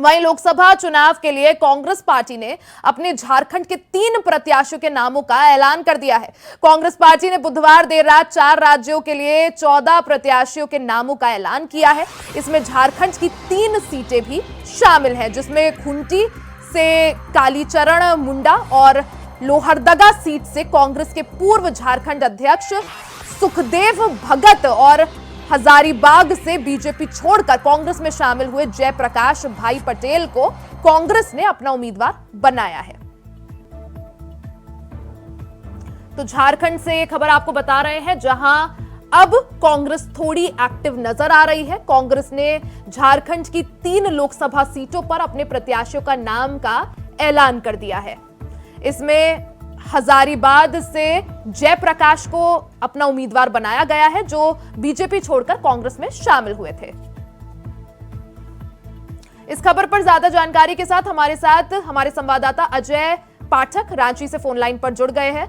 वहीं लोकसभा चुनाव के लिए कांग्रेस पार्टी ने अपने झारखंड के 3 प्रत्याशियों के नामों का ऐलान कर दिया है। कांग्रेस पार्टी ने बुधवार देर रात 4 राज्यों के लिए 14 प्रत्याशियों के नामों का ऐलान किया है। इसमें झारखंड की 3 सीटें भी शामिल हैं, जिसमें खूंटी से कालीचरण मुंडा और लोहरदगा सीट से कांग्रेस के पूर्व झारखंड अध्यक्ष सुखदेव भगत और हजारीबाग से बीजेपी छोड़कर कांग्रेस में शामिल हुए जयप्रकाश भाई पटेल को कांग्रेस ने अपना उम्मीदवार बनाया है। तो झारखंड से ये खबर आपको बता रहे हैं, जहां अब कांग्रेस थोड़ी एक्टिव नजर आ रही है। कांग्रेस ने झारखंड की 3 लोकसभा सीटों पर अपने प्रत्याशियों का नाम का ऐलान कर दिया है। इसमें हजारीबाग से जयप्रकाश को अपना उम्मीदवार बनाया गया है, जो बीजेपी छोड़कर कांग्रेस में शामिल हुए थे। इस खबर पर ज्यादा जानकारी के साथ हमारे संवाददाता अजय पाठक रांची से फोन लाइन पर जुड़ गए हैं।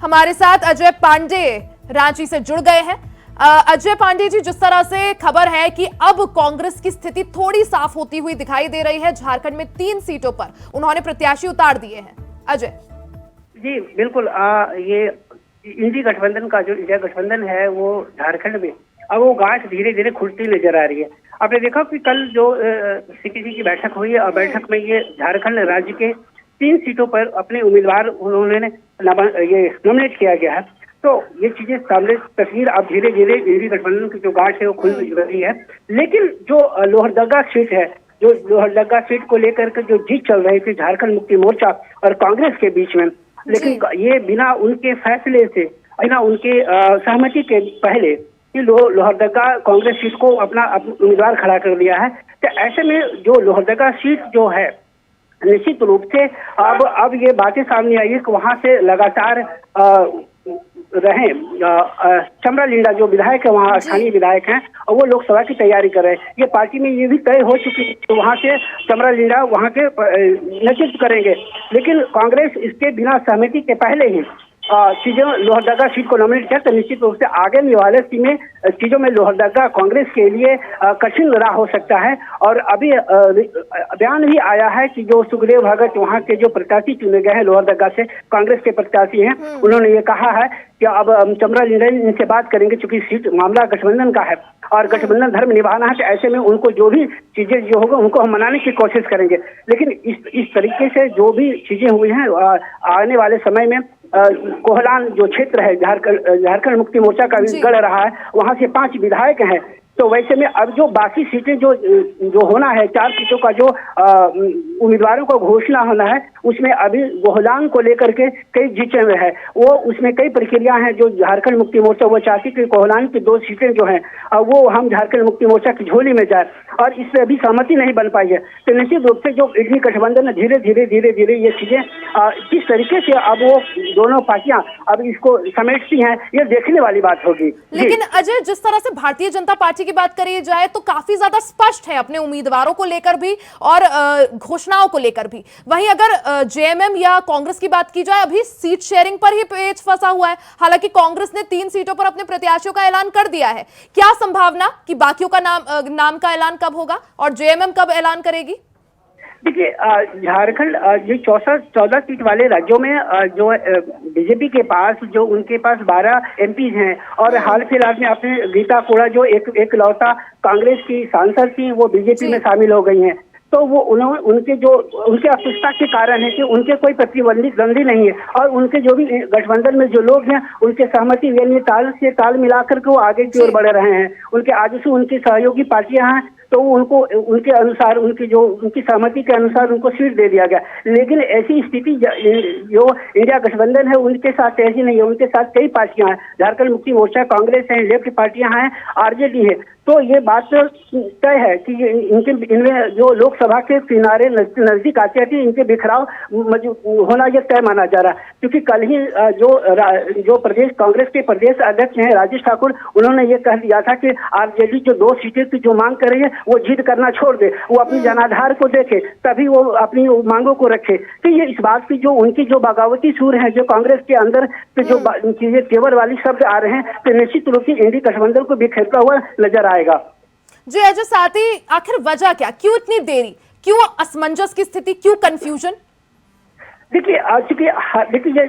हमारे साथ अजय पांडे रांची से जुड़ गए हैं। अजय पांडे जी, जिस तरह से खबर है कि अब कांग्रेस की स्थिति थोड़ी साफ होती हुई दिखाई दे रही है, झारखंड में 3 सीटों पर उन्होंने प्रत्याशी उतार दिए हैं। अजय जी बिल्कुल, ये इंडी गठबंधन का जो इंडिया गठबंधन है वो झारखंड में अब वो गांठ धीरे धीरे खुलती नजर आ रही है। आपने देखा कि कल जो सीपीसी की बैठक हुई है और बैठक में ये झारखंड राज्य के 3 सीटों पर अपने उम्मीदवार उन्होंने ये नॉमिनेट किया गया है। तो ये चीजें सामने तस्वीर अब धीरे धीरे इंडी गठबंधन की जो गांठ है वो खुल रही है। लेकिन जो लोहरदगा सीट है, जो लोहरदगा सीट को लेकर के जो जीत चल रही थी झारखंड मुक्ति मोर्चा और कांग्रेस के बीच में, लेकिन ये बिना उनके फैसले से, बिना उनके सहमति के पहले कि लोहरदगा कांग्रेस सीट को अपना उम्मीदवार खड़ा कर दिया है। तो ऐसे में जो लोहरदगा सीट जो है, निश्चित रूप से अब ये बातें सामने आई है कि वहां से लगातार रहे चमरा लिंडा जो विधायक है, वहाँ स्थानीय विधायक हैं और वो लोकसभा की तैयारी कर रहे हैं। ये पार्टी में ये भी तय हो चुकी है तो वहाँ से चमरा लिंडा वहाँ के नेतृत्व करेंगे। लेकिन कांग्रेस इसके बिना सहमति के पहले ही चीजों लोहरदगा सीट को नॉमिनेट किया, तो निश्चित रूप से आगे वाले चीजों में लोहरदगा कांग्रेस के लिए कठिन रहा हो सकता है। और अभी बयान भी आया है कि जो सुखदेव भगत वहां के जो प्रत्याशी चुने गए हैं लोहरदगा से, कांग्रेस के प्रत्याशी हैं, उन्होंने ये कहा है कि अब चमरा लिंडा इनसे बात करेंगे, चूंकि सीट मामला गठबंधन का है और गठबंधन धर्म निभाना है। तो ऐसे में उनको जो भी चीजें जो होगा उनको हम मनाने की कोशिश करेंगे। लेकिन इस तरीके से जो भी चीजें हुई हैं, आने वाले समय में कोहलान जो क्षेत्र है झारखंड मुक्ति मोर्चा का भी गढ़ रहा है, वहां से 5 विधायक हैं। तो वैसे में अब जो बाकी सीटें जो होना है, 4 सीटों का जो उम्मीदवारों को घोषणा होना है, उसमें अभी कोहलान को लेकर के कई जीते हुए है। वो उसमें कई प्रक्रिया हैं जो झारखंड मुक्ति मोर्चा वो चाहती कि कोहलान की 2 सीटें जो हैं वो हम झारखंड मुक्ति मोर्चा की झोली में जाए, और इससे अभी सहमति नहीं बन पाई है। तो निश्चित रूप से जो इंडी गठबंधन धीरे धीरे ये चीजें किस तरीके से अब वो दोनों पार्टियां अब इसको समेटती हैं, ये देखने वाली बात होगी। लेकिन अजय, जिस तरह से भारतीय जनता पार्टी की बात करी जाए तो काफी ज्यादा स्पष्ट है अपने उम्मीदवारों को लेकर भी और घोषणाओं को लेकर भी। वहीं अगर जेएमएम या कांग्रेस की बात की जाए, अभी सीट शेयरिंग पर ही पेच फंसा हुआ है। हालांकि कांग्रेस ने 3 सीटों पर अपने प्रत्याशियों का ऐलान कर दिया है। क्या संभावना कि बाकियों का नाम का ऐलान कब होगा और जेएमएम कब ऐलान करेगी? देखिए, झारखंड ये 14 सीट वाले राज्यों में जो बीजेपी के पास जो उनके पास 12 एमपी हैं, और हाल फिलहाल में आपने गीता कोड़ा जो एक लौता कांग्रेस की सांसद थी, वो बीजेपी में शामिल हो गई हैं। तो वो उनके अस्वस्थता के कारण है कि उनके कोई प्रतिद्वंदी नहीं है, और उनके जो भी गठबंधन में जो लोग हैं उनके सहमति यानी ताल मिलाकर के वो आगे की ओर बढ़ रहे हैं। उनके आजू उनकी सहयोगी पार्टियां हैं, तो उनको उनके अनुसार उनकी सहमति के अनुसार उनको सीट दे दिया गया। लेकिन ऐसी स्थिति जो इंडिया गठबंधन है उनके साथ ऐसी नहीं है। उनके साथ कई पार्टियां हैं, झारखंड मुक्ति मोर्चा, कांग्रेस है, लेफ्ट पार्टियां हैं, आरजेडी है। तो ये बात तय है कि इनमें जो लोकसभा के किनारे नजदीक आते हैं, इनके बिखराव होना यह तय माना जा रहा है। क्योंकि कल ही जो प्रदेश कांग्रेस के प्रदेश अध्यक्ष हैं राजेश ठाकुर, उन्होंने ये कह दिया था कि आरजेडी जो 2 सीटें की जो मांग कर रही है वो जिद करना छोड़ दे, वो अपनी जनाधार को देखे, तभी वो अपनी मांगों को रखे। तो ये इस बात की जो उनकी जो बगावती सुर है, जो कांग्रेस के अंदर तो जो चीजें तेवर वाली शब्द आ रहे हैं, तो निश्चित रूप से इंडी गठबंधन को बिखेरता हुआ नजर आएगा। जी अजय साथी, आखिर वजह क्या, क्यों इतनी देरी, क्यों असमंजस की स्थिति, क्यों कंफ्यूजन? देखिए चूंकि देखिए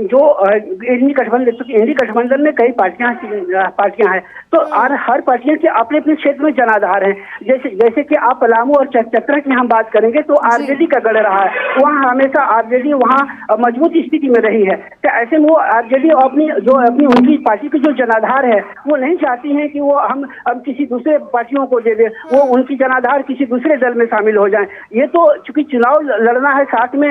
जो इंडी गठबंधन, चूंकि इंडी गठबंधन में कई पार्टियां हैं, तो हर पार्टियों के अपने अपने क्षेत्र में जनाधार हैं। जैसे जैसे कि आप पलामू और चतरा की हम बात करेंगे तो आरजेडी का गढ़ रहा है, वहाँ हमेशा आरजेडी वहाँ मजबूत स्थिति में रही है। तो ऐसे में वो आरजेडी अपनी उनकी पार्टी के जो जनाधार है वो नहीं चाहती है कि वो हम अब किसी दूसरे पार्टियों को दे दे, वो उनकी जनाधार किसी दूसरे दल में शामिल हो जाए। ये तो चूंकि चुनाव लड़ना है, साथ में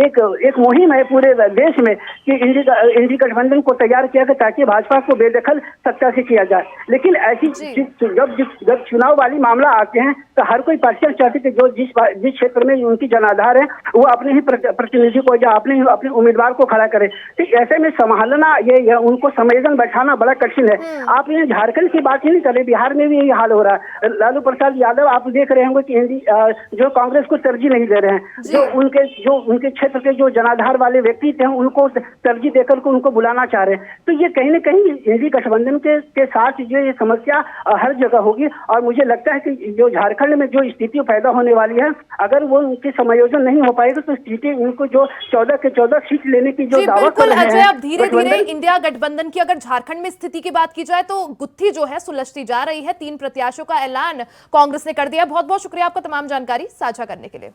एक मुहिम है पूरे देश में कि इंडी गठबंधन को तैयार किया गया ताकि भाजपा को बेदखल सत्ता से किया जाए। लेकिन ऐसी जब चुनाव वाली मामला आते हैं तो हर कोई पार्टियां चाहती है कि जो जिस क्षेत्र में उनकी जनाधार है वो अपने ही प्रतिनिधि को या अपने उम्मीदवार को खड़ा करे। तो ऐसे में संभालना ये उनको संवेदन बैठाना बड़ा कठिन है। आप ये झारखंड की बात ही नहीं करें, बिहार में भी यही हाल हो रहा है। लालू प्रसाद यादव आप देख रहे होंगे कि जो कांग्रेस को तरजीह नहीं दे रहे हैं, जो उनके क्षेत्र के जो जनाधार वाले व्यक्ति थे उनको तरजीह देकर को उनको बुलाना चाह रहे हैं। तो ये कहीं न कहीं इंडी गठबंधन के साथ ये समस्या हर जगह होगी। और मुझे लगता है कि जो झारखंड में जो स्थिति पैदा होने वाली है, अगर वो उनके समायोजन नहीं हो पाएगा तो स्थिति उनको जो 14 के 14 सीट लेने की जो दावा कर रहे हैं। अब धीरे धीरे इंडिया गठबंधन की अगर झारखंड में स्थिति की बात की जाए तो गुत्थी जो है सुलझती जा रही है। 3 प्रत्याशियों का ऐलान कांग्रेस ने कर दिया। बहुत बहुत शुक्रिया आपका तमाम जानकारी साझा करने के लिए।